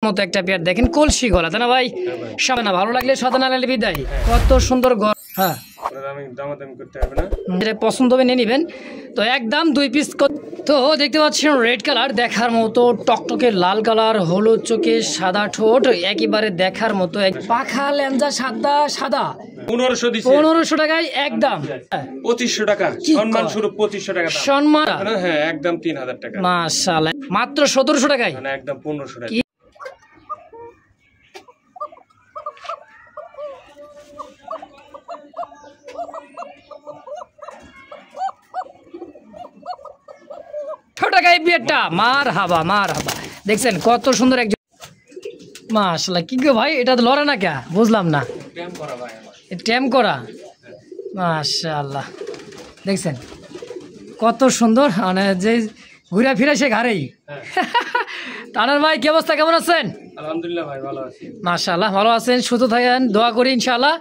মতো একটা পেয়ার দেখেন কলসি গলা তাই না ভাই? সামনে না ভালো লাগলে সাদা না লাগলে বিদায়। কত সুন্দর হ্যাঁ পছন্দ হবে নিয়ে নিবেন। তো একদম 2 পিস। তো দেখতে পাচ্ছেন রেড কালার দেখার মতো, টকটকে লাল কালার, হলুদ চোখে, সাদা ঠোঁট, একেবারে দেখার মতো। পাখা লেঞ্জা সাদা সাদা 1500 টাকায় একদম 2500 টাকা সম্মান স্বরূপ 2500 টাকা সম্মান। হ্যাঁ একদম 3000 টাকা মাশাআল্লাহ মাত্র 1700 টাকায় মানে একদম 1500 টাকা। টাকায় বিয়েটা মার হাবা দেখছেন কত সুন্দর একজন। মাশাআল্লাহ কি গো ভাই, এটা তো লড়া না কে বুঝলাম না। ট্যাম করা মাশাআল্লাহ দেখছেন কত সুন্দর, মানে যে ঘুরে ফিরে সে ঘাড়েই। তানার ভাই কি অবস্থা, কেমন আছেন? আলহামদুলিল্লাহ ভাই ভালো আছি। মাশাআল্লাহ ভালো আছেন, সুস্থ থাকেন, দোয়া করি ইনশাআল্লাহ।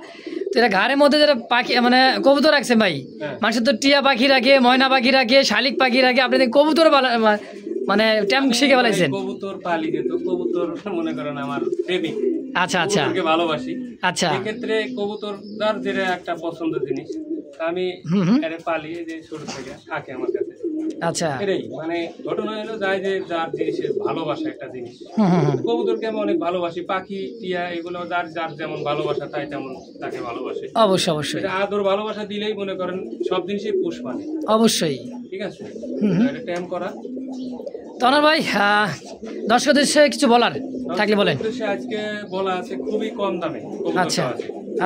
তো এটা ঘাড়ের মধ্যে যেটা পাখি মানে কবুতর রাখছেন ভাই, মানুষের তো টিয়া পাখি রাখে, ময়না পাখি রাখে, শালিক পাখি রাখে, আপনি কবুতর মানে ট্যাম শিখে ফেলাইছেন। কবুতর পালি তো কবুতর মনে করেন আমার প্রেমিক। আচ্ছা আচ্ছা ভালোবাসি। আচ্ছা এক্ষেত্রে কবুতর তার যেটা একটা পছন্দের জিনিস, আমি পালি যে ছোট থেকে থাকে আমার কাছে। আচ্ছা এটাই মানে ঘটনা হলো যায় যে যার জিনিসের ভালোবাসা একটা জিনিস। কবুতরকে আমি অনেক ভালোবাসি, পাখি টিয়া এগুলো যার যার যেমন ভালোবাসা তাই তেমন তাকে ভালোবাসে। অবশ্যই অবশ্যই আদর ভালোবাসা দিলেই মনে করেন সব জিনিসই পুষ মানে অবশ্যই। ঠিক আছে, এটা ট্যাম করা। তনার ভাই দর্শকদের কিছু বলার থাকলে বলেন। আজকে বলা আছে খুবই কম দামে। আচ্ছা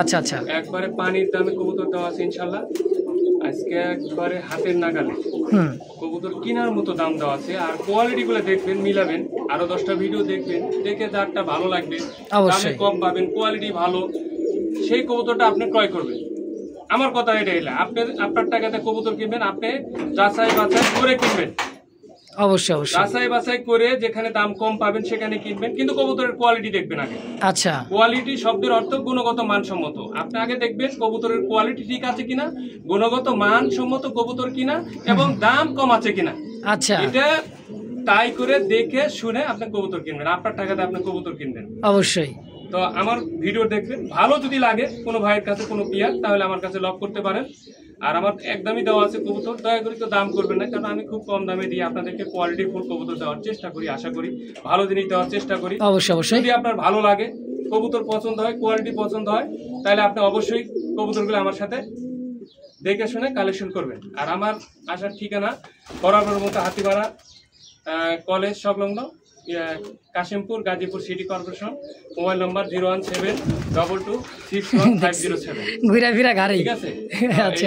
আচ্ছা আচ্ছা একবারে পানির দামে কবুতর দেওয়া আছে ইনশাল্লাহ। আজকে একবারে হাতের নাগালে কবুতর কেনার মতো দাম দেওয়া আছে। আর কোয়ালিটি গুলো দেখবেন, মিলাবেন, আরো 10টা ভিডিও দেখবেন, দেখে যারটা ভালো লাগবে, দামে কম পাবেন, কোয়ালিটি ভালো, সেই কবুতরটা আপনি ক্রয় করবেন। আমার কথা এটা এলে আপনি আপনার টাকাতে কবুতর কিনবেন, আপনি যাচাই বাছাই করে কিনবেন। অবশ্যই অবশ্যই যাচাই বাছাই করে যেখানে দাম কম পাবেন সেখানে কিনবেন, কিন্তু কবুতরের কোয়ালিটি দেখবেন আগে। আচ্ছা কোয়ালিটি শব্দের অর্থ গুণগত মানসম্মত। আপনি আগে দেখবেন কবুতরের কোয়ালিটি ঠিক আছে কিনা, গুণগত মানসম্মত কবুতর কিনা, এবং দাম কম আছে কিনা। আচ্ছা এটা তাই করে দেখে শুনে আপনি কবুতর কিনবেন, আপনার টাকাতে আপনি কবুতর কিনবেন অবশ্যই। তো আমার ভিডিও দেখবেন, ভালো যদি লাগে কোনো ভাইয়ের কাছে কোনো পিয়ার, তাহলে আমার কাছে লক করতে পারেন। আর আমার একদমই দেওয়া আছে কবুতর, দয়া করে তো দাম করবেন না, কারণ আমি খুব কম দামে দিয়ে আপনাদেরকে কোয়ালিটি ফুল কবুতর দেওয়ার চেষ্টা করি, আশা করি ভালো জিনিস দেওয়ার চেষ্টা করি। অবশ্যই অবশ্যই। যদি আপনার ভালো লাগে, কবুতর পছন্দ হয়, কোয়ালিটি পছন্দ হয়, তাহলে আপনি অবশ্যই কবুতরগুলো আমার সাথে দেখে শুনে কালেকশন করবেন। আর আমার আসার ঠিকানা বরাবর মতো হাতিপাড়া কলেজ সংলগ্ন, Kashimpur, Gazipur city corporation. Mobile নম্বর 01722261507। ঘুরা ফিরা গাড়ি, ঠিক আছে,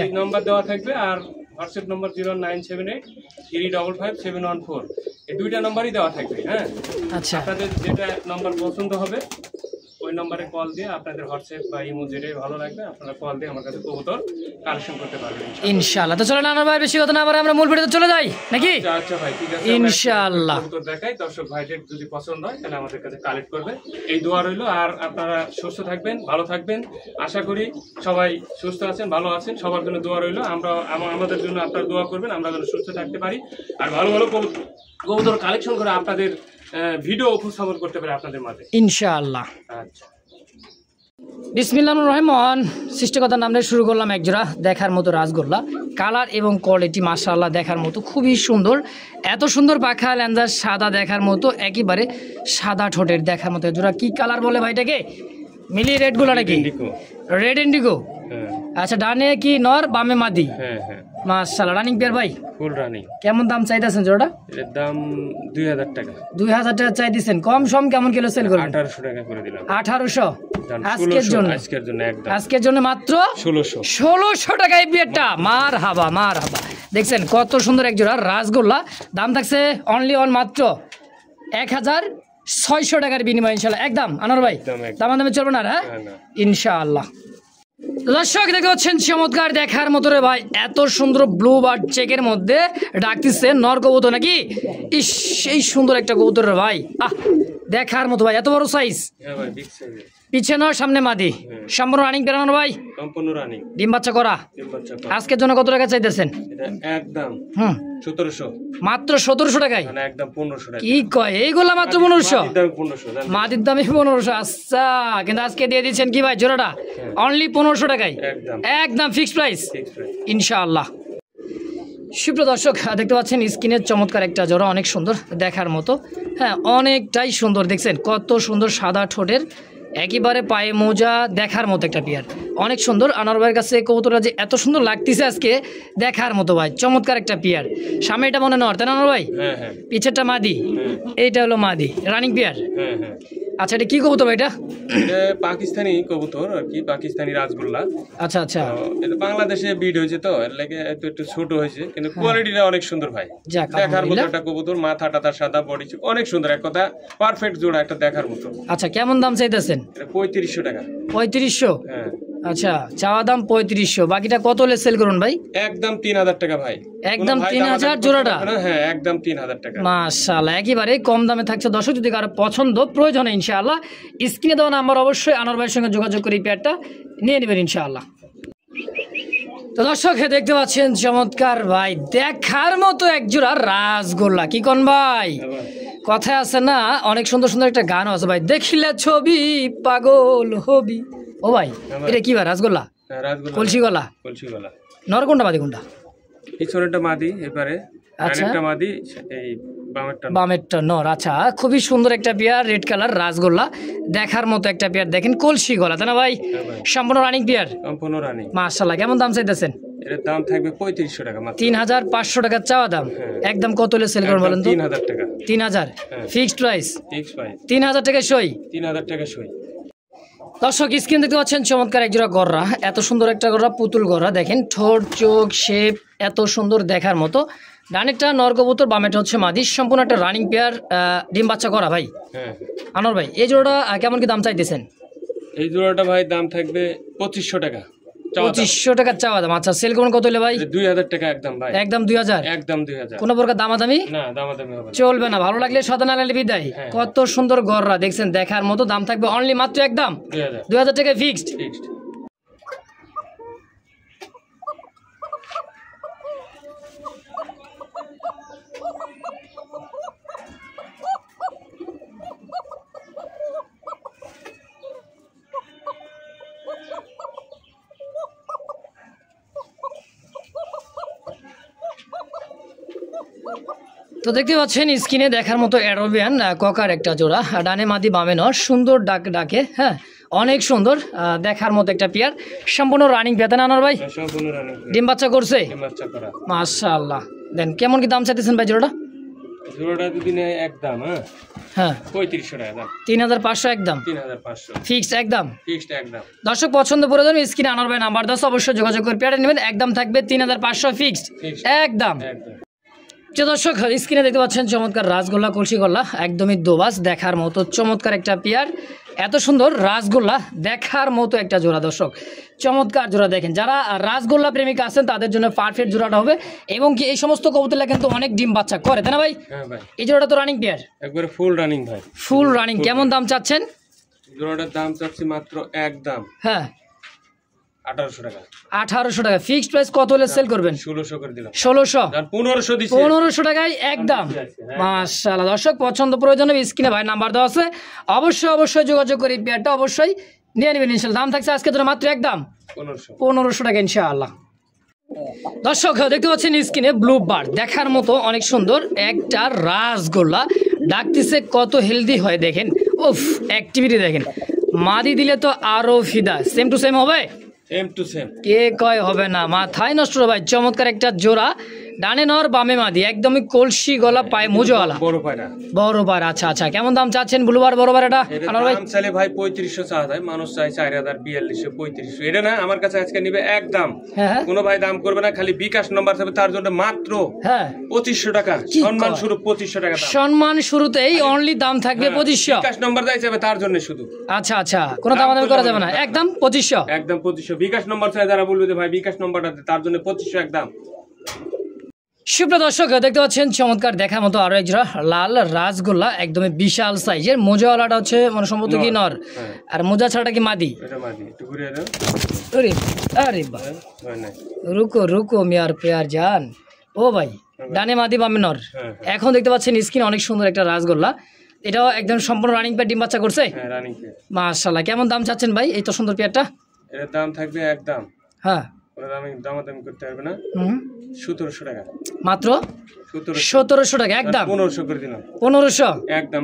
এই নম্বর দেওয়া থাকবে। আর হোয়াটসঅ্যাপ নম্বর 09783555714, এই 2টা নম্বরই দেওয়া থাকবে। হ্যাঁ আচ্ছা, আপনাদের যেটা নম্বর পছন্দ হবে ওই নম্বরে কল দিয়ে আপনাদের হোয়াটসঅ্যাপ বা ইমো যেটাই ভালো লাগবে আপনারা কল দিয়ে আমার কাছে কবুতর কালেকশন করতে পারবেন ইনশাআল্লাহ। তো চলো না ভাই বেশি কথা না বলে আমরা মূল ভিডিওতে চলে যাই নাকি? আচ্ছা ভাই ঠিক আছে, ইনশাআল্লাহ কবুতর দেখাই, দর্শক ভাইদের যদি পছন্দ হয় তাহলে আমাদের কাছে কালেক্ট করবে। এই দোয়া রইলো। আর আপনারা সুস্থ থাকবেন, ভালো থাকবেন, আশা করি সবাই সুস্থ আছেন, ভালো আছেন, সবার জন্য দোয়া রইলো। আমরা আমাদের জন্য আপনারা দোয়া করবেন, আমরা যেন সুস্থ থাকতে পারি আর ভালো ভালো কবুতর কালেকশন করে আপনাদের ভিডিও উপস্থাপন করতে পারে আপনাদের মাঝে ইনশাআল্লাহ। আচ্ছা, বিসমিল্লাহির রহমান সৃষ্টিকর্তার নাম দিয়ে শুরু করলাম একজোড়া দেখার মতো রাজগোল্লা। কালার এবং কোয়ালিটি মাশাআল্লাহ দেখার মতো, খুবই সুন্দর। এত সুন্দর পাখা লেঞ্জার সাদা দেখার মতো, একেবারে সাদা ঠোঁটের দেখার মতো। জোড়া কি কালার বলে ভাইটাকে? মিলি রেডগুলো নাকি? Red Indigo. আচ্ছা, ডানে কি নর, বামে মাদি? মাশাআল্লাহ রানিং পেয়ার ভাই, ফুল রানিং। কেমন দাম চাইতেছেন জোড়াটা? এর দাম 2000 টাকা। 2000 টাকা চাই দিচ্ছেন, কম সম কেমন কিলো সেল করবেন? 1800 টাকা করে দিলাম। 1800 আজকের জন্য? একদম আজকের জন্য মাত্র 1600 টাকায় বিয়েটা। মার হাবা দেখছেন কত সুন্দর এক জোড়া রাসগোল্লা। দাম থাকছে অনলি অন মাত্র 1600 টাকার বিনিময় ইনশাআল্লাহ। একদম আনোয়ার ভাই দামে চলবে না? হ্যাঁ ইনশাআল্লাহ। দর্শক দেখতে পাচ্ছেন চমৎকার দেখার মতো রে ভাই, এত সুন্দর ব্লু বার্ড চেকের মধ্যে ডাকতেছে নর কবুতর নাকি? ইস সেই সুন্দর একটা কবুতর রে ভাই, দেখার মতো ভাই, এত বড় সাইজ। হ্যাঁ ভাই, বিগ সাইজ। পিছনে সামনে মাদি, সম্পূর্ণ রানিং পেরানো ভাই, সম্পূর্ণ রানিং, ডিম বাচ্চা করা। ডিম বাচ্চা করা। আজকের জন্য কত টাকা চাইতেছেন? এটা একদম 1700, মাত্র 1700 টাকায়, মানে একদম 1500 টাকা। কি কয় এইগুলা মাত্র 1500? মাটির দাম 1500, মাটির দামে 1500। আচ্ছা, কিন্তু আজকে দিয়ে দিচ্ছেন কি ভাই জোড়াটা অনলি 1500 টাকায়, একদম একদম ফিক্সড প্রাইস ফিক্স প্রাইস ইনশাআল্লাহ। সুপ্রিয় দর্শক, দেখতে পাচ্ছেন স্ক্রিনের চমৎকার একটা জোড়া, অনেক সুন্দর দেখার মতো। হ্যাঁ, অনেকটাই সুন্দর, দেখছেন কত সুন্দর সাদা ঠোঁটের, একেবারে পায়ে মোজা, দেখার মতো একটা পেয়ার, অনেক সুন্দর। আনোয়ার ভাইয়ের কাছে কবুতরটা যে এত সুন্দর লাগতেছে আজকে, দেখার মতো ভাই, চমৎকার একটা পেয়ার। সামনে এটা মনে নর, তাই না আনোয়ার ভাই? হ্যাঁ হ্যাঁ পিছেরটা মাদি, এইটা হলো মাদি, রানিং পেয়ার। হ্যাঁ হ্যাঁ। আচ্ছা, এটা কি কবুতর ভাই? এটা পাকিস্তানি কবুতর আর কি, পাকিস্তানি রাজগোল্লা। আচ্ছা আচ্ছা, এটা বাংলাদেশে বিড হয়েছে তো, এর লাগে একটু ছোট হয়েছে, কিন্তু কোয়ালিটিটা অনেক সুন্দর ভাই। যাক, দেখার মতো একটা কবুতর, মাথাটা তার সাদা, বডি অনেক সুন্দর, এক কথা পারফেক্ট জোড়া, একটা দেখার মতো। আচ্ছা, কেমন দাম চাইতেছেন? এটা 3500 টাকা। 3500? হ্যাঁ। আচ্ছা, চাওয়া দাম 3500, বাকিটা কত হলে সেল করুন ভাই? একদম 3000 টাকা ভাই। একদম 3000 জোড়াটা? হ্যাঁ, একদম 3000 টাকা। মাশাআল্লাহ, একেবারে কম দামে থাকছে দর্শক। যদি কারো পছন্দ প্রয়োজন ইনশাআল্লাহ স্ক্রিনে দেওয়া নাম্বার অবশ্যই আনোয়ার ভাইয়ের সঙ্গে যোগাযোগ করে এই পেয়ারটা নিয়ে নেবেন ইনশাআল্লাহ। তো দর্শক, দেখতে পাচ্ছেন চমৎকার ভাই, দেখার মতো এক জোড়া রাসগোল্লা। কি কোন ভাই, কথায় আছে না, অনেক সুন্দর সুন্দর একটা গানও আছে ভাই, দেখিলে ছবি পাগল হবি। ও ভাই, এটা কি ভাই? রাসগোল্লা, কলসি গলা? কলসি গলা। নর কোনটা মাদি কোনটা? পিছনেরটা মাদি, এবারে আরেকটা মাদি, এই বামেরটা নর। আচ্ছা, খুবই সুন্দর একটা পেয়ার, রেড কালার রাসগোল্লা, দেখার মতো একটা পেয়ার। দেখেন কলসি গলা, তাই না ভাই? সম্পূর্ণ রানিং পেয়ার, সম্পূর্ণ রানিং। মাশাআল্লাহ, কেমন দাম চাইতেছেন? এর দাম থাকবে 3500 টাকা মাত্র। 3500 টাকা চাওয়া দাম, একদম কত হলে সেল করবেন বলেন তো? 3000 টাকা। 3000 ফিক্সড প্রাইস? ফিক্স প্রাইস 3000 টাকা সই। 3000 টাকা সই। দর্শক, স্ক্রিন দেখতে পাচ্ছেন চমৎকার এক জোড়া গররা, এত সুন্দর একটা গররা, পুতুল গররা। দেখেন ঠোঁট, চোখ, শেপ এত সুন্দর, দেখার মতো। ডানেরটা নর কবুতর, বামেটা হচ্ছে মাদি, সম্পূর্ণ একটা রানিং পেয়ার, ডিম বাচ্চা করা ভাই। হ্যাঁ আনোয়ার ভাই, এই জোড়াটা কেমন কি দাম চাইতেছেন? এই জোড়াটা ভাই দাম থাকবে 2500 টাকা। 2500 টাকা চাওয়া দাম। আচ্ছা, সেল করুন কত হলে ভাই? 2000 টাকা একদম ভাই। একদম 2000? একদম 2000। কোনো প্রকার দামাদামি না, দামাদামি হবে না, চলবে না। ভালো লাগলে সাদা না লাগলে বিদায়। কত সুন্দর গররা, দেখছেন দেখার মতো। দাম থাকবে অনলি মাত্র একদম 2000 টাকা ফিক্সড। তো দেখতে পাচ্ছেন স্ক্রিনে দেখার মতো অ্যারোবিয়ান ককার একটা জোড়া, ডানে মাদি বামে নর, সুন্দর ডাকে। হ্যাঁ, অনেক সুন্দর দেখার মতো একটা পেয়ার, সম্পূর্ণ রানিং বেতন। আনোয়ার ভাই, সম্পূর্ণ রানিং, ডিম বাচ্চা করছে? ডিম বাচ্চা করা। মাশাআল্লাহ। দেন কেমন কি দাম চাইতেছেন ভাই জোড়াটা? জোড়াটা দুদিনে একদম হ্যাঁ 3500 টাকা দাম। 3500 একদম? 3500 ফিক্সড একদম? ফিক্সড একদম। দর্শক, পছন্দ করে দেন, স্ক্রিনে আনোয়ার ভাই নাম্বার দাও, অবশ্যই যোগাযোগ করে পেয়ারটা নেবেন। একদম থাকবে 3500 ফিক্সড একদম। দর্শক, স্ক্রিনে দেখতে পাচ্ছেন চমৎকার রাসগোল্লা, কলসি গলা, একদমই দোবাস, দেখার মতো চমৎকার একটা পেয়ার, এত সুন্দর রাসগোল্লা, দেখার মতো একটা জোড়া। দর্শক, চমৎকার জোড়া। দেখেন, যারা রাসগোল্লা প্রেমিক আছেন তাদের জন্য পারফেক্ট জোড়াটা হবে, এবং কি এই সমস্ত কবুতররা কিন্তু অনেক ডিম বাচ্চা করে, তাই না ভাই? হ্যাঁ ভাই, এই জোড়াটা তো রানিং পেয়ার, একবারে ফুল রানিং ভাই, ফুল রানিং। কেমন দাম চাচ্ছেন? জোড়াটার দাম চাচ্ছি মাত্র একদম 1800 টাকা। 1800 টাকা ফিক্সড প্রাইস। কত হলে সেল করবেন? 1600 করে দিলাম। 1600? 1500 দিছি। 1500 টাকায় একদম। মাশাআল্লাহ। দর্শক, পছন্দ প্রয়োজনে স্ক্রিনে ভাই নাম্বার দেওয়া আছে, অবশ্যই যোগাযোগ করে পেয়ারটা অবশ্যই নিয়ে নেবেন ইনশাআল্লাহ। দাম থাকছে আজকে জন্য মাত্র একদম 1500 টাকা ইনশাআল্লাহ। দর্শক, দেখতে পাচ্ছেন স্ক্রিনে ব্লু বার্ড, দেখার মতো অনেক সুন্দর একটা রাসগোল্লা, ডাকতেছে কত হেলদি হয় দেখেন। উফ, অ্যাক্টিভিটি দেখেন, মাদি দিলে তো আরো ফিদা। সেম টু সেম হবে? Same to same. কে কয় হবে না, মাথায় নষ্ট ভাই। চমৎকার একটা জোড়া, ডানে নর বামে মাদি, একদমই কলসি গলা, পায়ে মোজোওয়ালা, বড় বার। আচ্ছা আচ্ছা, কেমন দাম চাচ্ছেন ব্লুবার বড় বার? এটা দাম চাইলে ভাই 3500 চাওয়া যায়, মানুষ চাই 4000, 4200, 3500। এটা না, আমার কাছে আজকে নিবে একদম, কোনো ভাই দাম করবে না, খালি বিকাশ নাম্বার থাকবে, তার জন্য মাত্র 2500 টাকা সম্মান শুরু। 2500 টাকা সম্মান শুরুতেই অনলি দাম থাকবে 2500। বিকাশ নাম্বার দেয় যাবে তার জন্য শুধু। আচ্ছা আচ্ছা, কোনো দামাদামি করা যাবে না, একদম 2500। একদম 2500। বিকাশ নাম্বার চাই যারা বলবে যে ভাই বিকাশ নাম্বারটা, তার জন্য 2500 একদম। সুপ্রিয় দর্শক দেখতে পাচ্ছেন চমৎকার দেখার মতো আরো এক জোড়া লাল রাসগোল্লা, একদমই বিশাল সাইজের। মোজাওয়ালাটা হচ্ছে মানে সম্ভবত কি নর, আর মোজা ছাড়াটা কি মাদি? আরে ভাই রুকো রুকো মিয়ার পেয়ার জান। ও ভাই ডানে মাদি বামে নর। এখন দেখতে পাচ্ছেন স্ক্রিনে অনেক সুন্দর একটা রাসগোল্লা, এটাও একদম সম্পূর্ণ রানিং পেয়ার, ডিম বাচ্চা করছে। মাশাআল্লাহ, কেমন দাম চাচ্ছেন ভাই এই তো সুন্দর পেয়ারটা? এর দাম থাকবে একদম, হ্যাঁ দামাদামি করতে পারবে না, 1700 টাকা মাত্র। 1700 টাকা একদম, 1500 করে দিলাম। 1500 একদম।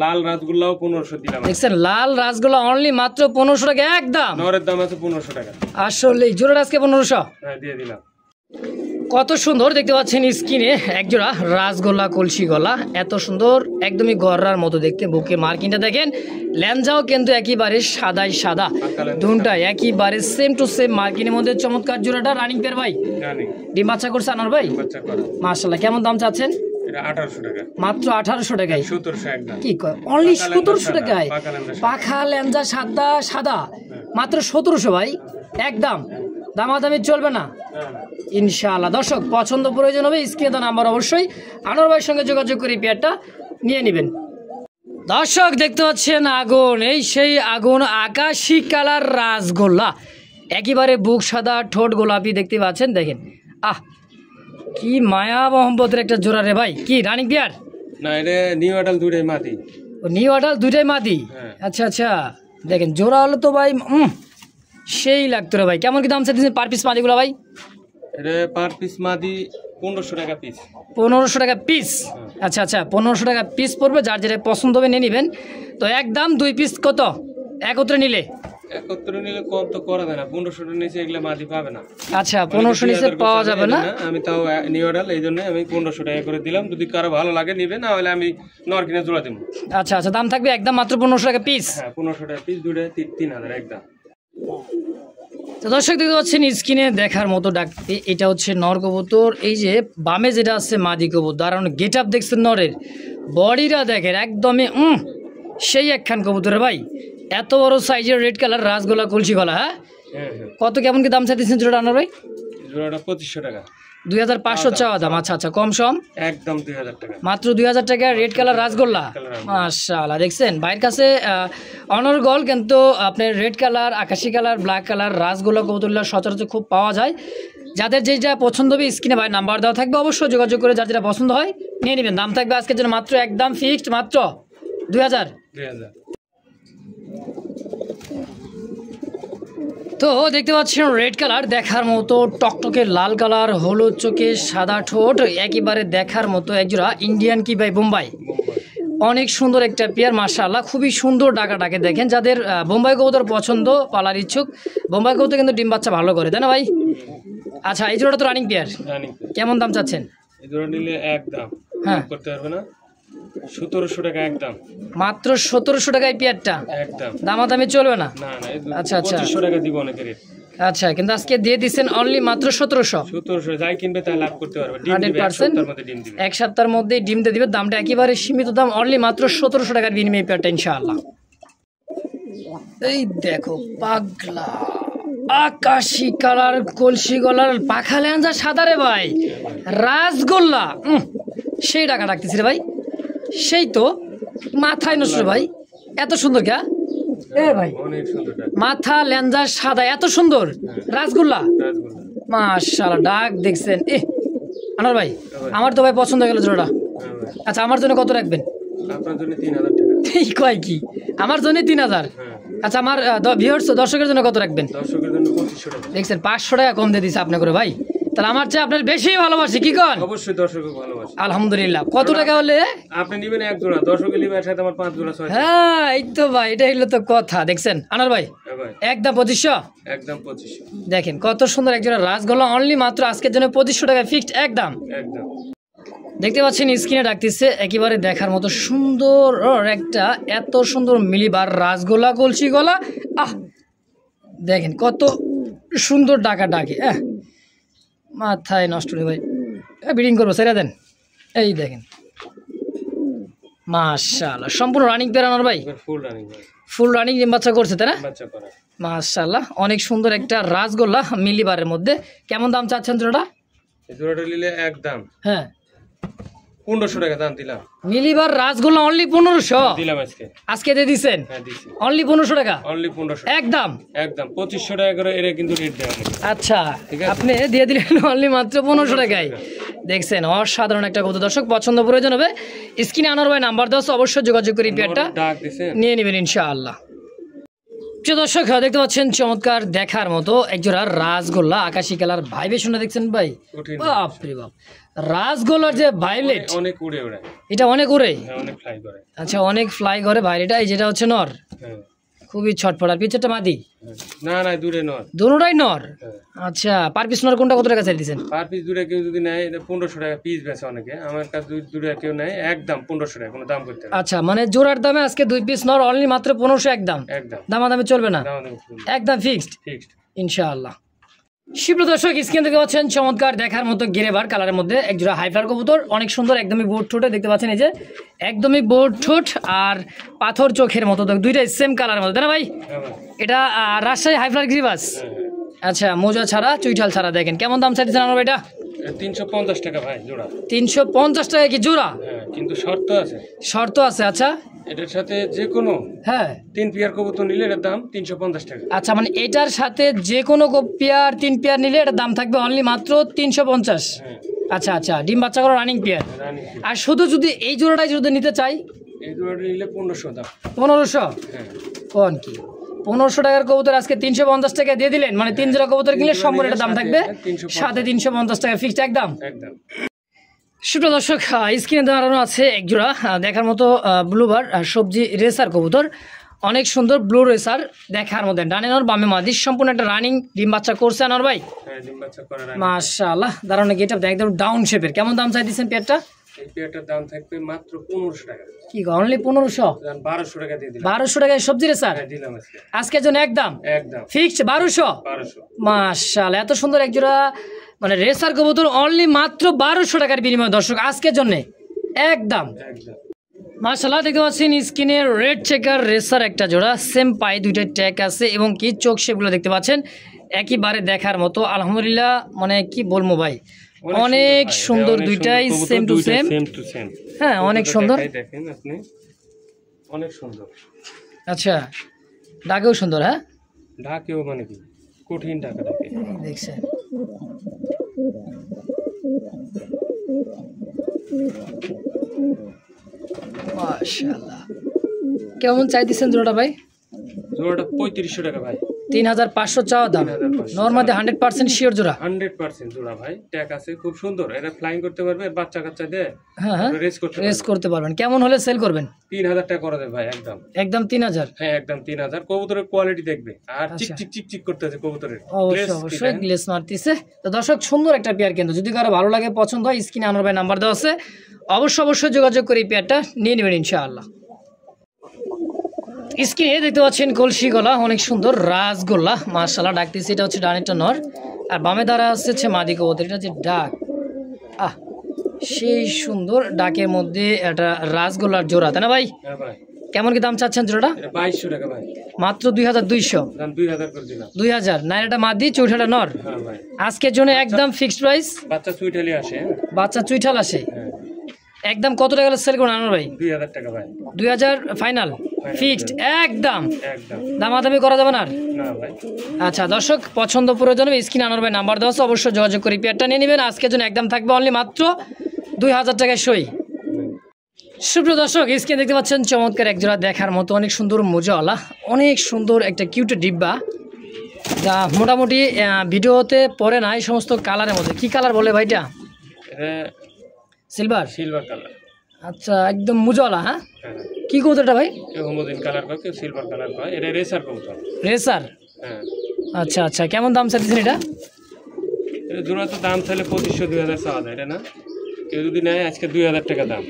লাল রাসগোল্লাও 1500 দিলাম। দেখছেন লাল রাসগোল্লা অনলি মাত্র 1500 টাকা একদম। নরের দাম আছে 1500 টাকা। আসলে জোড়া আজকে 1500। হ্যাঁ দিয়ে দিলাম। কত সুন্দর দেখতে পাচ্ছেন স্ক্রিনে একজোড়া রাসগোল্লা কলসি গলা, এত সুন্দর একদমই গররার মতো দেখতে। বুকে মার্কিংটা দেখেন, ল্যাঞ্জাও কিন্তু একেবারে সাদাই সাদা, দুনটা একেবারে সেম টু সেম মার্কিনের মধ্যে। চমৎকার জোড়াটা রানিং পেয়ার ভাই, ডিম বাচ্চা করছে আনোয়ার ভাই। মাশাআল্লাহ, কেমন দাম চাচ্ছেন? এটা 1800 টাকা মাত্র। 1800 টাকায় 1700 একদম। কি কয় অনলি 1700 টাকায় পাখা ল্যাঞ্জা সাদা সাদা, মাত্র 1700 ভাই একদম, দামাদামি চলবে না ইনশাআল্লাহ। দর্শক পছন্দ প্রয়োজন হবে স্ক্রিনে নাম্বার অবশ্যই আনোয়ার ভাইয়ের সঙ্গে যোগাযোগ করে পেয়ারটা নিয়ে নেবেন। দর্শক দেখতে পাচ্ছেন আগুন, এই সেই আগুন আকাশি কালার রাসগোল্লা, একেবারে বুক সাদা ঠোঁট গোলাপি দেখতে পাচ্ছেন। দেখেন আহ কি মায়া মোহাম্মদের একটা জোড়া রে ভাই। কি রানিং পেয়ার? না এটা নিউ আডাল দুইটাই মাদি। ও নিউ আডাল দুইটাই মাদি। আচ্ছা আচ্ছা, দেখেন জোড়া হলো তো ভাই সেই লাগতো রে ভাই। কেমন কি দাম চাইছেন পার পিস মাদিগুলো ভাই? এটা পার পিস মাদি 1500 টাকা পিস। 1500 টাকা পিস। আচ্ছা আচ্ছা, 1500 টাকা পিস পড়বে, যার যেটা পছন্দ হবে নিয়ে নেবেন। তো একদম 2 পিস কত একত্রে নিলে? একত্রে নিলে কম তো করা যায় না, 1500 টাকা নিচে এগুলা মাদি পাবে না। আচ্ছা 1500 নিচে পাওয়া যাবে না। আমি তাও নিউ আডাল এই জন্য আমি 1500 টাকা করে দিলাম, যদি কারো ভালো লাগে নিবে, না হলে আমি নর কিনে জোড়া দেবো। আচ্ছা আচ্ছা, দাম থাকবে একদম মাত্র 1500 টাকা পিস। হ্যাঁ 1500 টাকা পিস, দুটো 3000 একদম। তো দর্শক দেখতে পাচ্ছেন স্ক্রিনে দেখার মতো ডাকতে, এটা হচ্ছে নর কবুতর। এই যে বামে যেটা আছে মাদি কবুতর, দাঁড়ানো গেট আপ দেখছেন নরের, বডিটা দেখেন একদমই সেই একখান কবুতরের ভাই। এত বড় সাইজের রেড কালার রাসগোল্লা কলসি গলা। হ্যাঁ কত কেমন কি দাম চাইতেছেন জোড়াটা আনার ভাই? জোড়াটা 2500 টাকা। 2500 চাওয়া দাম। আচ্ছা আচ্ছা, কম সম একদম 2000 টাকা মাত্র। 2000 টাকা রেড কালার রাসগোল্লা। মাশাআল্লাহ, দেখছেন ভাইয়ের কাছে অনর্গল, কিন্তু আপনার রেড কালার, আকাশি কালার, ব্ল্যাক কালার রাসগোল্লা কবুতরগুলো সচরাচর খুব পাওয়া যায়। যাদের যেটা পছন্দ হবে স্ক্রিনে ভাই নাম্বার দেওয়া থাকবে, অবশ্যই যোগাযোগ করে যার যেটা পছন্দ হয় নিয়ে নেবেন। দাম থাকবে আজকের জন্য মাত্র একদম ফিক্সড, মাত্র 2000। তো দেখতে পাচ্ছেন রেড কালার দেখার মতো, টকটকে লাল কালার, হলুদ চোখে সাদা ঠোঁট, একেবারে দেখার মতো একজোড়া ইন্ডিয়ান কি ভাই বোম্বাই। অনেক সুন্দর একটা পেয়ার মাশাআল্লাহ, খুবই সুন্দর ডাকে দেখেন। যাদের বোম্বাই কবুতর পছন্দ, পালার ইচ্ছুক, বোম্বাই কবুতর কিন্তু ডিম বাচ্চা ভালো করে, তাই না ভাই? আচ্ছা এই জোড়াটা তো রানিং পেয়ার, কেমন দাম চাচ্ছেন? এই জোড়া নিলে একদম করতে পারবে না, 1700 টাকা একদম, মাত্র 1700 টাকায় পেয়ারটা একদম, দামাদামি চলবে না। আচ্ছা আচ্ছা 2500 টাকা দিব অনেকের। আচ্ছা কিন্তু আজকে দিয়ে দিচ্ছেন অনলি মাত্র 1700। যাই কিনবে তাই লাভ করতে পারবে, 100% এক সপ্তাহের মধ্যে ডিম দিয়ে দিবে। দামটা একেবারে সীমিত দাম, অনলি মাত্র 1700 টাকার বিনিময়ে পেয়ারটা ইনশাআল্লাহ। এই দেখো পাগলা আকাশি কালার কলসি গলার পাখা ল্যাঞ্জা সাদা রে ভাই, রাসগোল্লা সেই টাকা ডাকতেছি রে ভাই, সেই তো মাথায় নষ্ট ভাই, এত সুন্দর কে ভাই, মাথা ল্যাঞ্জা সাদা এত সুন্দর রাসগোল্লা, মাশাআল্লাহ ডাক দেখছেন। আনোয়ার ভাই আমার তো ভাই পছন্দ হয়ে গেল জোড়াটা। আচ্ছা আমার জন্য কত রাখবেন? আপনার জন্য 3000 টাকা। এই কয় কি আমার জন্য 3000? আচ্ছা আমার ভিউয়ার্স দর্শকের জন্য কত রাখবেন? দর্শকের জন্য 2500 টাকা। দেখছেন 500 টাকা কম দিয়ে দিছে আপনি করে ভাই, তাহলে আমার চেয়ে আপনার বেশি ভালোবাসি, কি কন? অবশ্যই দর্শককে ভালোবাসি আলহামদুলিল্লাহ। কত টাকা হলে আপনি নেবেন? এক জোড়া, দর্শকে নেবে একসাথে আমার 5 জোড়া 6। হ্যাঁ এই তো ভাই, এটা হলো তো কথা। দেখছেন আনার ভাই একদম 2500, একদম 2500। দেখেন কত সুন্দর এক জোড়া রাসগোল্লা, অনলি মাত্র আজকের জন্য 2500 টাকা ফিক্সড একদম একদম। দেখতে পাচ্ছেন স্ক্রিনে ডাকতেছে, একেবারে দেখার মতো সুন্দর একটা, এত সুন্দর মিলিবার রাসগোল্লা কলসি গলা। দেখেন কত সুন্দর ডাকে, মাথায় নষ্ট রে ভাই, বিডিং করবো সেরা দেন। এই দেখেন মাশাআল্লাহ, সম্পূর্ণ রানিং পেয়ার আনার ভাই, ফুল রানিং ডিম বাচ্চা করছে তাই না? মাশাআল্লাহ অনেক সুন্দর একটা রাসগোল্লা মিলিবারের মধ্যে। কেমন দাম চাচ্ছেন জোড়াটা? এই জোড়াটা নিলে একদম হ্যাঁ 1500 টাকা দাম দিলাম। মিলিবার রাসগোল্লা অনলি 1500 দিলাম আজকে দিয়ে দিচ্ছেন? হ্যাঁ দিছি। অনলি 1500 টাকা? অনলি 1500 একদম 2500 টাকা করে এর কিন্তু রেট দেওয়া হবে। আচ্ছা আপনি দিয়ে দিলেন অনলি মাত্র 1500 টাকায়। দেখছেন অসাধারণ একটা কবুতর। দর্শক পছন্দ প্রয়োজন হবে স্ক্রিনে আনোয়ার ভাই নাম্বার দেওয়া আছে, অবশ্যই যোগাযোগ করে পেয়ারটা নিয়ে নেবেন ইনশাআল্লাহ। প্রিয় দর্শক দেখতে পাচ্ছেন চমৎকার দেখার মতো একজোড়া রাসগোল্লা আকাশি কালার ভাইব্রেশন দেখছেন ভাই, বাপ রে বাপ। রাসগোল্লার যে ভাইলেট অনেক উড়ে ওড়ে, এটা অনেক উড়ে, অনেক ফ্লাই করে। আচ্ছা অনেক ফ্লাই করে ভাইলেটা। এই যেটা হচ্ছে নর, খুবই ছটফট। আর পিছেরটা মাদি? না না দূরে নর, দুটোটাই নর। আচ্ছা পার পিস নর কোনটা কত টাকা চাই দিয়েছেন? পার পিস দূরে কেউ যদি নেয় 1500 টাকা পিস বেচে অনেকে, আমার কাছে দূরে কেউ নেয় একদম 1500 টাকা, কোনো দাম করতে হবে। আচ্ছা মানে জোড়ার দামে আজকে 2 পিস নর অনলি মাত্র 1500 একদম, দামাদামি চলবে না, একদম ফিক্সড ইনশাআল্লাহ। সুপ্রিয় দর্শক স্ক্রিন দেখতে পাচ্ছেন চমৎকার দেখার মতো গেরেবার কালারের মধ্যে একজোড়া হাইফ্লার কবুতর, অনেক সুন্দর, একদমই বোর্ড ঠোঁটে দেখতে পাচ্ছেন, এই যে একদমই বোর্ড ঠোঁট আর পাথর চোখের মতো, দুইটাই সেম কালারের মধ্যে, তাই না ভাই? এটা রাজশাহী হাইফ্লার গ্রিবাস। আচ্ছা মোজা ছাড়া চুইঠাল ছাড়া। দেখেন কেমন দাম চাইতেছেন আমার এটা? 350 টাকা ভাই জোড়া। 350 টাকা কি জোড়া? কিন্তু শর্ত আছে। শর্ত আছে? আচ্ছা এটার সাথে যে কোনো হ্যাঁ 3 পেয়ার কবুতর নিলে এর দাম 350 টাকা। আচ্ছা মানে এটার সাথে যে কোনো পেয়ার 3 পেয়ার নিলে এটার দাম থাকবে অনলি মাত্র 350। আচ্ছা আচ্ছা ডিম বাচ্চা করা রানিং পেয়ার। আর শুধু যদি এই জোড়াটাই যদি নিতে চাই, এই জোড়াটা নিলে 1500 দাম। 1500? হ্যাঁ কোন কি 1500 টাকার কবুতর আজকে 350 টাকা দিয়ে দিলেন, মানে 3 জোড়া কবুতর কিনলে সম্পূর্ণ দাম থাকবে সাথে 350 টাকা ফিক্সড একদম। সুপ্রিয় দর্শক স্ক্রিনে দাঁড়ানো আছে একজোড়া দেখার মতো ব্লুবার সবজি রেসার কবুতর, অনেক সুন্দর ব্লু রেসার দেখার মধ্যে, ডানে নর বামে মাদি, সম্পূর্ণ একটা রানিং ডিম বাচ্চা করছে আনোয়ার ভাই। মাশাআল্লাহ দারুণ গেটআপ, একদম ডাউন শেপের। কেমন দাম চাই দিচ্ছেন পেয়ারটা? এই পেয়ারটার দাম থাকবে মাত্র 1500 টাকা। কি অনলি 1500? 1200 টাকা দিয়ে দিলাম। 1200 টাকায় সবজি রেসার দিলাম আজকের জন্য একদম ফিক্সড 1200। মাশাআল্লাহ এত সুন্দর একজোড়া মানে রেসার কবুতর অনলি মাত্র 1200 টাকার বিনিময়ে দর্শক আজকের জন্য একদম। মাশাআল্লাহ দেখতে পাচ্ছেন স্ক্রিনে রেড চেকার রেসার একটা জোড়া, সেম পায়ে দুইটা ট্যাগ আছে এবং কি চোখ সেগুলো দেখতে পাচ্ছেন একেবারে দেখার মতো। আলহামদুলিল্লাহ মানে কি বলবো ভাই, অনেক সুন্দর, দুইটাই সেম টু সেম। হ্যাঁ অনেক সুন্দর, দেখেন আপনি অনেক সুন্দর। আচ্ছা ডাকেও সুন্দর? হ্যাঁ ডাকেও মানে কি কঠিন টাকা ডাকে দেখছেন। মাশাআল্লাহ কেমন চাই দিচ্ছেন জোড়াটা ভাই? জোড়াটা 3500 টাকা ভাই। 3500 চাওয়া দাম, নরমালি 100% শিওর জোড়া? 100% জোড়া ভাই, ট্যাগ আছে খুব সুন্দর, এটা ফ্লাইং করতে পারবে, বাচ্চা কাচ্চা দিয়ে হ্যাঁ রেস করতে পারবেন। কেমন হলে সেল করবেন? 3000 টাকা করে দেব ভাই একদম। একদম 3000? হ্যাঁ একদম 3000। কবুতরের কোয়ালিটি দেখবে আর চিক চিক চিক চিক করতেছে কবুতরের, অবশ্যই গ্লেস মারতেছে। তো দর্শক সুন্দর একটা পেয়ার, কিন্তু যদি কারো ভালো লাগে পছন্দ হয় স্ক্রিনে আনোয়ার ভাই নাম্বার দেওয়া আছে, অবশ্যই যোগাযোগ করে এই পেয়ারটা নিয়ে নেবেন ইনশাআল্লাহ। স্ক্রিনে দেখতে পাচ্ছেন কলসি গলা, অনেক সুন্দর রাসগোল্লা মাশাআল্লাহ ডাকতেছে। এটা হচ্ছে ডানেরটা নর আর বামে দ্বারা আসছে মাদি কবুতর, এটা হচ্ছে ডাক। সেই সুন্দর ডাকের মধ্যে একটা রাসগোল্লার জোড়া, তাই না ভাই? কেমন কি দাম চাচ্ছেন জোড়াটা? 2200 টাকা ভাই। মাত্র 2200? দাম 2000 করে দিলাম। 2000 না? এটা মাদি চৌঠাটা নর? হ্যাঁ ভাই আজকের জন্য একদম ফিক্সড প্রাইস। বাচ্চা চুইঠালি আসে? বাচ্চা চুইঠাল আসে একদম। কত টাকা সেল করুন আনোয়ার ভাই? 2000 টাকা ভাই। 2000 ফাইনাল ফিক্সড একদম, দামাদামি করা যাবে না? না ভাই। আচ্ছা দর্শক পছন্দ প্রয়োজন স্ক্রিনে আনোয়ার ভাই নাম্বার দেওয়া আছে, অবশ্যই যোগাযোগ করে পেয়ারটা নিয়ে নেবেন। আজকের জন্য একদম থাকবে অনলি মাত্র 2000 টাকায় সই। সুপ্রিয় দর্শক স্ক্রিনে দেখতে পাচ্ছেন চমৎকার একজোড়া দেখার মতো অনেক সুন্দর মোজাওয়ালা, অনেক সুন্দর একটা কিউট ডিব্বা, যা মোটামুটি ভিডিওতে পরে না এই সমস্ত কালারের মধ্যে। কি কালার বলে ভাইটা? Silver colour. আচ্ছা একদম মুজাওয়ালা। হ্যাঁ কি কবুতরটা ভাই? হোমোজিন কালার কয়, কেউ সিলভার কালার কয়, এটা রেসার কবুতর। রেসার? হ্যাঁ আচ্ছা আচ্ছা কেমন দাম চাইছেন এটা? এটা জোড়া তো দাম চাইলে 2500 2000 চাওয়া যায়, এটা না কেউ যদি নেয় আজকে 2000 টাকা দাম।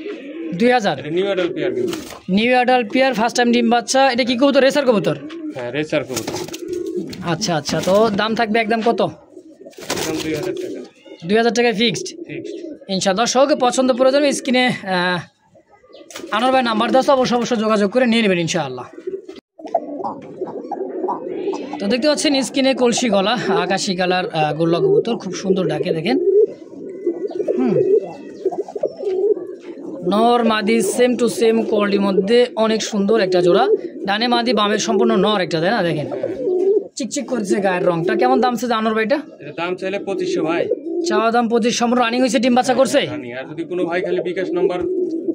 2000? এটা নিউ অ্যাডাল্ট পেয়ার। কিন্তু new adult pair, first time ডিম বাচ্চা। এটা কি কবুতর? রেসার কবুতর? হ্যাঁ রেসার কবুতর। আচ্ছা আচ্ছা তো দাম থাকবে একদম কত? একদম 2000 টাকা। 2000 টাকায় ফিক্সড ইনশাআল্লাহ। দর্শক পছন্দ প্রয়োজন স্ক্রিনে আনোয়ার ভাই নাম্বার দেওয়া অবশ্যই যোগাযোগ করে নিয়ে নেবেন ইনশাআল্লাহ। তো দেখতে পাচ্ছেন স্ক্রিনে কলসি গলা আকাশি কালার গোল্লা কবুতর, খুব সুন্দর ডাকে, দেখেন নর মাদি সেম টু সেম কোয়ালিটির মধ্যে অনেক সুন্দর একটা জোড়া। ডানে মাদি বামে সম্পূর্ণ নর একটা, তাই না? দেখেন চিকচিক করছে গায়ের রংটা। কেমন দাম চাইছে আনোয়ার ভাইটা? দাম চাইলে 2500 ভাই। চাওয়া দাম 25, সম্পূর্ণ রানিং হয়েছে, ডিম বাচ্চা করছে। আর যদি কোনো ভাই খালি বিকাশ নাম্বার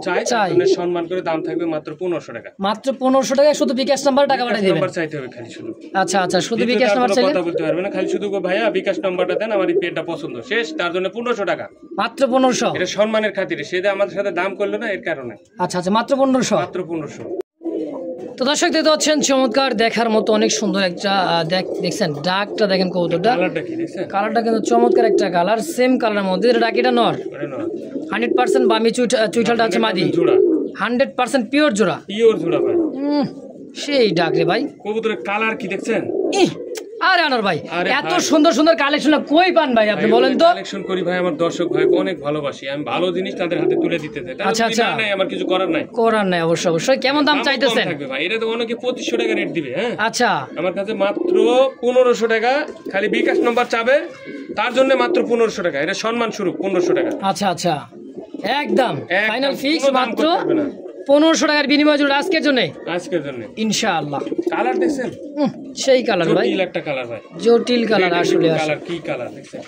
চাই তাহলে সম্মান করে দাম থাকবে মাত্র 1500 টাকা। মাত্র 1500 টাকা, শুধু বিকাশ নাম্বার টাকা পাঠিয়ে দিবেন। নাম্বার চাইতে হবে খালি শুধু। আচ্ছা আচ্ছা, শুধু বিকাশ নাম্বার চাইলে কথা বলতে পারবে না, খালি শুধু ভাইয়া বিকাশ নাম্বারটা দেন, আমার এই পেটটা পছন্দ, শেষ। তার জন্য 1500 টাকা, মাত্র 1500। এটা সম্মানের খাতিরে, সে যে আমাদের সাথে দাম করলো না এর কারণে। আচ্ছা আচ্ছা, মাত্র 1500। মাত্র 1500। তো দর্শক দেখতে পাচ্ছেন চমৎকার দেখার মতো অনেক সুন্দর একটা দেখছেন ডাকটা, দেখেন কবুতরটা কালারটা কি দেখছেন? কালারটা কিন্তু চমৎকার একটা কালার, সেম কালারের মধ্যে। এটা ডাকিটা নর, 100% বামি চুইঠালটা হচ্ছে মাদি, 100% পিওর জোড়া। পিওর জোড়া ভাই, সেই ডাক রে ভাই। কবুতরের কালার কি দেখছেন? আরে আনোয়ার ভাই, এত সুন্দর সুন্দর কালেকশন কই পান ভাই আপনি বলেন তো? কালেকশন করি ভাই, আমার দর্শক ভাই অনেক ভালোবাসি, আমি ভালো জিনিস তাদের হাতে তুলে দিতে চাই। আচ্ছা আচ্ছা, আমার কিছু করার নাই অবশ্যই অবশ্যই। কেমন দাম চাইতেছেন ভাই? এটা তো অনেকে 2500 টাকা রেট দিবে। হ্যাঁ আচ্ছা, আমার কাছে মাত্র 1500 টাকা, খালি বিকাশ নাম্বার চাবে, তার জন্য মাত্র 1500 টাকা, এটা সম্মান স্বরূপ 1500 টাকা। আচ্ছা আচ্ছা, একদম ফাইনাল ফিক্স, মাত্র 1500 টাকার বিনিময় জুড়ে আজকের জন্য ইনশাআল্লাহ। কালার দেখছেন? সেই কালার ভাই, জটিল একটা কালার ভাই, জটিল কালার আসলে। কালার কি কালার দেখছেন?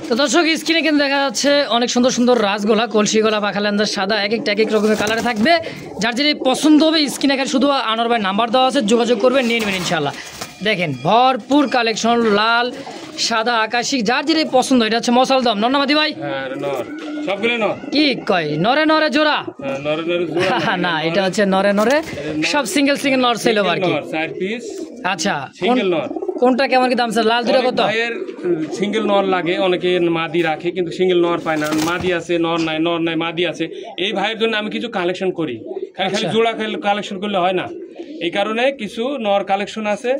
তো দর্শক স্ক্রিনে কিন্তু দেখা যাচ্ছে অনেক সুন্দর সুন্দর রাজগোলা, কলসি গলা, পাখালেন্দার সাদা, এক এক রকমের কালারে থাকবে। যার যেটা পছন্দ হবে স্ক্রিনে শুধু আনোয়ার ভাই নাম্বার দেওয়া আছে, যোগাযোগ করবেন, নিয়ে নেবেন ইনশাআল্লাহ। দেখেন ভরপুর কালেকশন, লাল সাদা আকাশি, যার যেটা পছন্দ। এটা হচ্ছে মশালদম, নন্নামাদি ভাই? কি কয় নরে নরে জোড়া? না, এটা হচ্ছে নরে নরে, সব সিঙ্গেল সিঙ্গেল নর ছিল আর কি। আচ্ছা, কোনটা কেমন কি দাম স্যার? লাল দুটো কত? সিঙ্গেল নর লাগে, অনেকে মাদি রাখে কিন্তু সিঙ্গেল নর পায় না, মাদি আছে নর নাই, নর নাই মাদি আছে। এই ভাইয়ের জন্য আমি কিছু কালেকশন করি, খালি জোড়া কালেকশন করলে হয় না, এই কারণে কিছু নর কালেকশন আছে,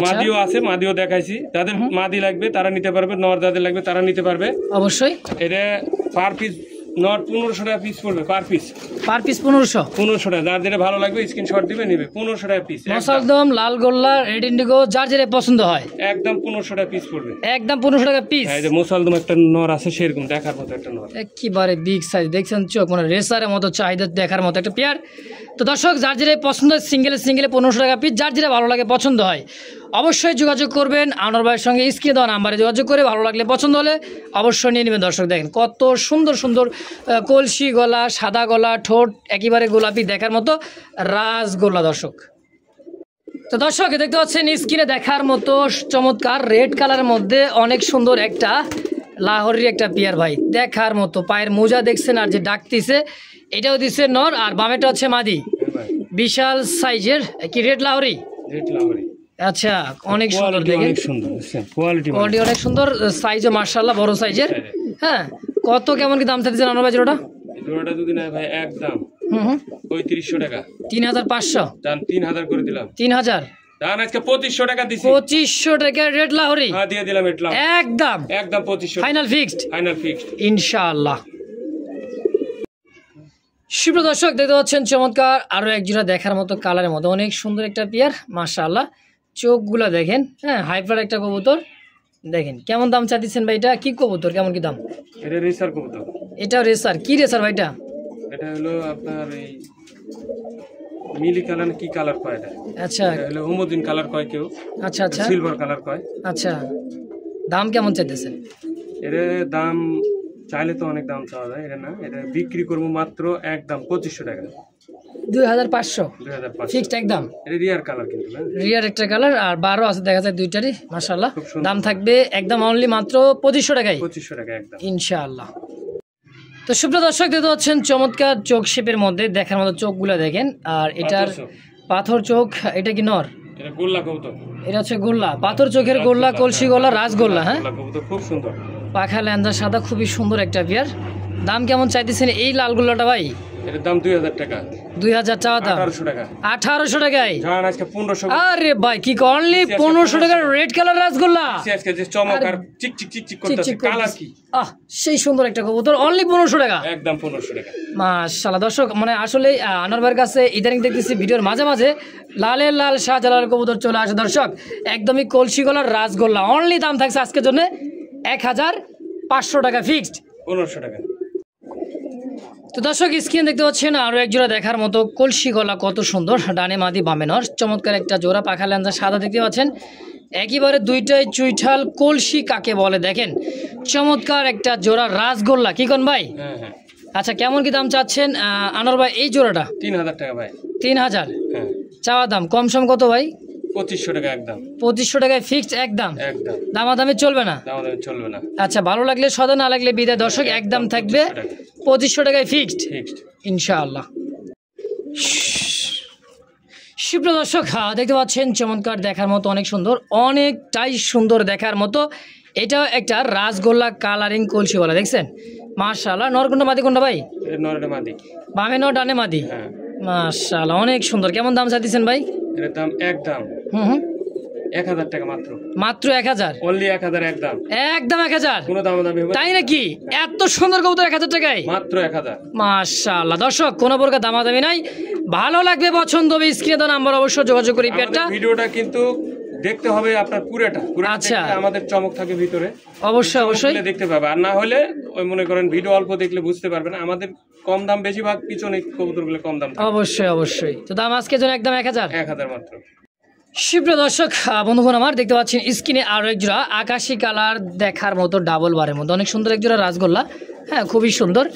মাদিও আছে, মাদিও দেখাইছি। যাদের মাদি লাগবে তারা নিতে পারবে, নর যাদের লাগবে তারা নিতে পারবে অবশ্যই। এটা পার পিস নর 1500 টাকা পিস পড়বে, পার পিস 1500 টাকা। যার যেটা ভালো লাগবে স্ক্রিনশট দিবে, নিবে 1500 টাকা পিস। মশালদম, লাল গোল্লা, রেড ইন্ডিগো, যার যেটা পছন্দ হয় একদম 1500 টাকা পিস পড়বে, একদম 1500 টাকা পিস। এই যে মশালদম একটা নর আছে, সেরকম দেখার মতো একটা নর, একেবারে বিগ সাইজ, দেখছেন চোখ মানে রেসারের মতো, চাহিদা দেখার মতো একটা পেয়ার। তো দর্শক যার যেটা পছন্দ হয় সিঙ্গেলে 1500 টাকা পিস, যার যেটা ভালো লাগে পছন্দ হয় অবশ্যই যোগাযোগ করবেন আনোয়ার ভাইয়ের সঙ্গে। স্ক্রিনে দেওয়া নাম্বারে যোগাযোগ করে ভালো লাগলে পছন্দ হলে অবশ্যই নিয়ে নেবেন। দর্শক দেখেন কত সুন্দর সুন্দর কলসি গলা, সাদা গলা, ঠোঁট একেবারে গোলাপি দেখার মতো রাজগোল্লা দর্শক। তো দর্শক দেখতে পাচ্ছেন স্ক্রিনে দেখার মতো চমৎকার রেড কালারের মধ্যে অনেক সুন্দর একটা লাহোরের একটা পেয়ার ভাই, দেখার মতো। পায়ের মোজা দেখছেন, আর যে ডাকতিছে এটাও দিচ্ছে নর, আর বামেটা হচ্ছে মাদি, বিশাল সাইজের কি রেড লাহোরি। আচ্ছা, অনেক সুন্দর, দেখেন কোয়ালিটি অনেক সুন্দর, সাইজও মাশাআল্লাহ বড় সাইজের। হ্যাঁ, কত কেমন কি দাম চাইছেন আনোয়ার ভাই জোড়াটা? জোড়াটা যদি না ভাই একদম 3500 টাকা, 3500 জান 3000 করে দিলাম। 3000 দান আজকে 2500 টাকা দিছি। 2500 টাকা রেড লাহোরি? হ্যাঁ দিয়ে দিলাম, একদম 2500 ফাইনাল ফিক্সড ইনশাআল্লাহ। সুপ্রিয় দর্শক দেখতে পাচ্ছেন চমৎকার আরো এক জোড়া দেখার মতো কালারের মধ্যে অনেক সুন্দর একটা পেয়ার, মাশাআল্লাহ। চোখগুলা দেখেন, হ্যাঁ হাইপার একটা কবুতর। দেখেন কেমন দাম চাইছেন ভাই? এটা কি কবুতর, কেমন কি দাম? এটা রেসার কবুতর। এটা রেসার? কি রেসার ভাইটা? এটা হলো আপনার এই মিলি কালার, কি কালার কয় এটা? আচ্ছা, এটা হলো হোমোজিন কালার কয় কেউ, আচ্ছা আচ্ছা, সিলভার কালার কয়। আচ্ছা, দাম কেমন চাইতেছেন? এর দাম চাইলে তো অনেক দাম চাওয়া যায়, এটা না, এটা বিক্রি করবো মাত্র একদম 2500 টাকা। 2500 ফিক্সড একদম। এটা রিয়ার কালার, কিন্তু রিয়ার একটা কালার, আর 12 আছে দেখা যায় দুইটারই, মাশাআল্লাহ। দাম থাকবে একদম অনলি মাত্র 2500 টাকায়, 2500 টাকা একদম ইনশাআল্লাহ। তো সুপ্রিয় দর্শক দেখতে পাচ্ছেন চমৎকার চোখ শেপের মধ্যে দেখার মতো চোখগুলো দেখেন, আর এটার পাথর চোখ। এটা কি নর? এটা গোল্লা কবুতর, এটা হচ্ছে গোল্লা, পাথর চোখের গোল্লা, কলসি গলা, রাজগোল্লা। হ্যাঁ, খুব সুন্দর, পাখা ল্যান্দা সাদা, খুবই সুন্দর একটা পেয়ার। দাম কেমন চাইতেছেন এই লাল গোল্লাটা ভাই? এর দাম 2000 টাকা। 2000 চাওয়া দাম? 1800 টাকা। 1800 টাকায়? জান আজকে 1500। আরে ভাই কি অনলি 1500 টাকার রেড কালার রাজগোল্লা? আজকে যে চমক আর চিক চিক চিক চিক করতেছে, কালার কি সেই সুন্দর একটা কবুতর, অনলি 1500 টাকা, একদম 1500 টাকা। মাশাআল্লাহ। দর্শক মানে আসলে আনোয়ার ভাইয়ের কাছে ইদানিং দেখতেছি ভিডিওর মাঝে মাঝে লালের লাল শাহজালাল কবুতর চলে আসে দর্শক, একদমই কলসি গলার রাজগোল্লা। অনলি দাম থাকছে আজকের জন্য 1500 টাকা ফিক্সড, 1500 টাকা। তো দর্শক স্ক্রিন দেখতে পাচ্ছেন আরও এক জোড়া দেখার মতো কলসি গলা, কত সুন্দর, ডানে মাদি বামে নর, চমৎকার একটা জোড়া, পাখা ল্যাঞ্জা সাদা দেখতে পাচ্ছেন, একেবারে দুইটাই চুইঠাল কলসি কাকে বলে দেখেন, চমৎকার একটা জোড়া রাজগোল্লা, কি কোন ভাই? হ্যাঁ হ্যাঁ। আচ্ছা কেমন কি দাম চাচ্ছেন আনোয়ার ভাই এই জোড়াটা? 3000 টাকা ভাই। 3000? হ্যাঁ। চাওয়া দাম, কম সম কত ভাই? 2500 টাকা একদম। 2500 টাকায় ফিক্সড একদম? একদম। দামাদামি চলবে না? দামাদামি চলবে না। আচ্ছা ভালো লাগলে সদা, না লাগলে বিদায় দর্শক, একদম থাকবে 2500 টাকায় ফিক্সড ইনশাআল্লাহ। সুপ্রিয় দর্শক দেখতে পাচ্ছেন চমৎকার দেখার মতো, অনেক সুন্দর, অনেকটাই সুন্দর দেখার মতো, এটা একটা রাজগোল্লা কালারিং কলসি বলা, দেখছেন মাশাআল্লাহ। নর কোনটা মাদি কোনটা ভাই? নরটা মাদি। বামে নর ডানে মাদি? হ্যাঁ। মাশাআল্লাহ অনেক সুন্দর। কেমন দাম চাইতেছেন ভাই? এর দাম একদম 1000 টাকা মাত্র। মাত্র 1000? অনলি 1000 একদম। একদম 1000? কোনো দামাদামি হবে? তাই নাকি? এত সুন্দর কবুতর 1000 টাকায়? মাত্র 1000। মাশাআল্লাহ দর্শক, কোনো প্রকার দামাদামি নাই, ভালো লাগবে পছন্দ হবে স্ক্রিনে দেওয়া নাম্বার অবশ্যই যোগাযোগ করি। পেটটা ভিডিওটা কিন্তু দেখতে হবে আপনার পুরোটা, আচ্ছা আমাদের চমক থাকে ভিতরে, অবশ্যই অবশ্যই দেখতে পাবে। আর না হলে ওই মনে করেন ভিডিও অল্প দেখলে বুঝতে পারবেন আমাদের কম দাম, বেশিরভাগ পিছনে কবুতরগুলো কম দাম। অবশ্যই অবশ্যই। তো দাম আজকের জন্য একদম 1000? 1000 মাত্র। সুপ্রিয় দর্শক বন্ধুগণ আমার দেখতে পাচ্ছেন স্ক্রিনে আরো এক জোড়া আকাশি কালার দেখার মতো, ডাবল বারের মতো, অনেক সুন্দর এক জোড়া রাজগোল্লা, হ্যাঁ খুবই সুন্দর।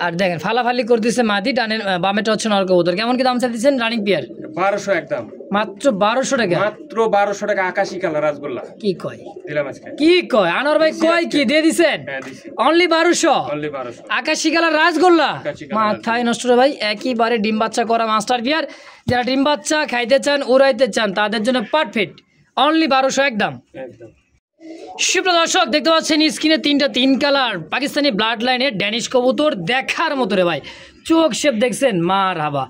আর দেখেন ফালাফালি করে দিচ্ছে মাদি, ডানের বামেটা হচ্ছে নর কবুতর। কেমন কি দাম চাইছেন রানিং পেয়ার? 1200 একদম। মাত্র 1200 টাকা? মাত্র 1200 টাকা আকাশি কালার রাজগোল্লা। কি কয়? দিলাম আজকে। কি কয় আনোয়ার ভাই? কয় কি দিয়ে দিবেন? হ্যাঁ দিছি। অনলি 1200? অনলি 1200 আকাশি কালার রাজগোল্লা, মাথায় নষ্ট রে ভাই, একইবারে ডিম বাচ্চা করা মাস্টার বিয়ার, যারা ডিম বাচ্চা খাইতে চান উড়াইতে চান তাদের জন্য পারফেক্ট, অনলি 1200 একদম। একদম। সুপ্রিয় দর্শক দেখতে পাচ্ছেন স্ক্রিনে তিন কালার পাকিস্তানি ব্লাড লাইনের ড্যানিশ কবুতর দেখার মতো রে ভাই, চোখ শেপ দেখছেন মার হাবা,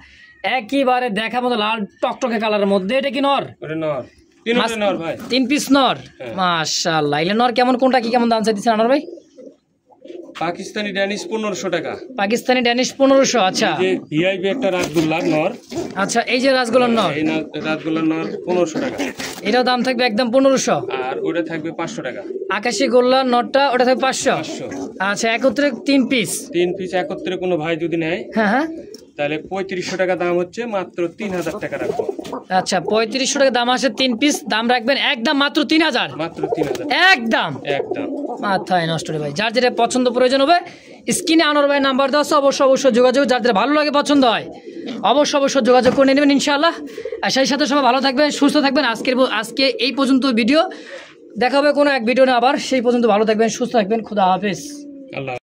একইবারে দেখার মতো লাল টকটকে কালারের মধ্যে। এটা কি নর? নর। নর ভাই। 3 পিস নর, মাশাআল্লাহ। এলে নর কেমন, কোনটা কি কেমন দাম চাইতেছেন আনোয়ার ভাই? পাকিস্তানি ড্যানিশ 1500 টাকা। পাকিস্তানি ড্যানিশ 1500? আচ্ছা। যে ভিআইপি একটা রাজগোল্লার নর। আচ্ছা এই যে রাজগোল্লার নর, এই রাজগোল্লার নর 1500 টাকা। এটাও দাম থাকবে একদম 1500? আর ওটা থাকবে 500 টাকা। আকাশি গোল্লার নরটা ওটা থাকবে 500? আচ্ছা একত্রে 3 পিস? 3 পিস একত্রে কোনো ভাই যদি নেয়, হ্যাঁ হ্যাঁ, তাহলে 3500 টাকা দাম হচ্ছে, মাত্র 3000 টাকা রাখবো। আচ্ছা 3500 টাকা দাম আসে, 3 পিস দাম রাখবেন একদম মাত্র 3000? মাত্র 3000 একদম। একদম মাথায় নষ্ট রে ভাই, যার যেটা পছন্দ প্রয়োজন হবে স্ক্রিনে আনোয়ার ভাই নাম্বার দেওয়া আছে, অবশ্যই যোগাযোগ, যার যেটা ভালো লাগে পছন্দ হয় অবশ্যই যোগাযোগ করে নেবেন ইনশাআল্লাহ। আর সেই সাথে সবাই ভালো থাকবেন, সুস্থ থাকবেন। আজকে এই পর্যন্ত ভিডিও, দেখা হবে কোনো এক ভিডিও না আবার, সেই পর্যন্ত ভালো থাকবেন, সুস্থ থাকবেন, খুদা হাফেজ। আল্লাহ।